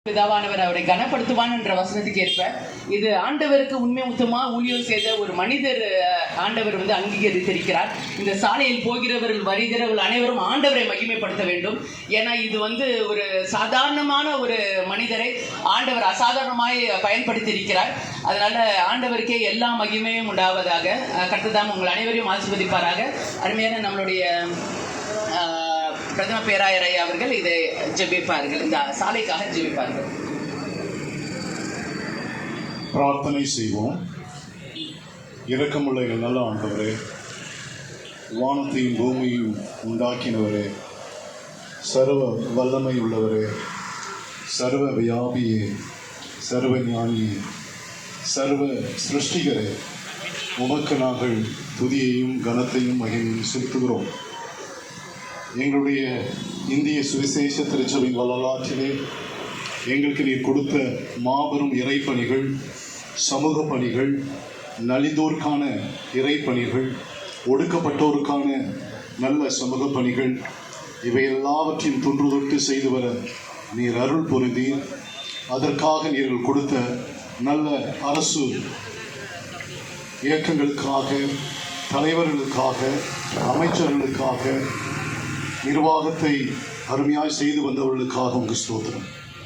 பிதாவானவர் அவரை கனப்படுத்துவான் என்ற வசனத்துக்கு ஏற்ப இது ஆண்டவருக்கு உண்மை முத்தமா ஊழியம் செய்த ஒரு மனிதர் ஆண்டவர் அங்கீகரித்திருக்கிறார். இந்த சாலையில் போகிறவர்கள் வருகிறவர்கள் அனைவரும் ஆண்டவரை மகிமைப்படுத்த வேண்டும். ஏன்னா இது ஒரு சாதாரணமான ஒரு மனிதரை ஆண்டவர் அசாதாரணமாய் பயன்படுத்தி இருக்கிறார். அதனால ஆண்டவருக்கே எல்லா மகிமையும் உண்டாவதாக. கர்த்தர் உங்கள் அனைவரையும் ஆசீர்வதிப்பாராக. அருமையான நம்மளுடைய பிரதம பேராயர் ஐயா அவர்கள் இதை ஜெபிப்பார்கள், இந்த சாலைக்காக ஜெபிப்பார்கள். பிரார்த்தனை செய்வோம். இரக்கமுள்ள நல்ல ஆண்டவரே, வானத்தையும் பூமியையும் உண்டாக்கினவரே, சர்வ வல்லமை உள்ளவரே, சர்வ வியாபியே, சர்வ ஞானியே, சர்வ சிருஷ்டிகரே, உமக்கு நாங்கள் துதியையும் கனத்தையும் மகிமையும் செலுத்துகிறோம். எங்களுடைய இந்திய சுவிசேஷ திருச்சபையின் வரலாற்றிலே எங்களுக்கு நீர் கொடுத்த மாபெரும் இறைப்பணிகள், சமூக பணிகள், நலிந்தோருக்கான இறைப்பணிகள், ஒடுக்கப்பட்டோருக்கான நல்ல சமூக பணிகள், இவை எல்லாவற்றையும் தொன்று தொட்டு செய்து வர நீர் அருள் பொருந்தீர். அதற்காக நீர்கள் கொடுத்த நல்ல அரசு இயக்கங்களுக்காக, தலைவர்களுக்காக, அமைச்சர்களுக்காக, நிர்வாகத்தை அருமையாய் செய்து வந்தவர்களுக்காக உங்கள் ஸ்தோத்திரம்.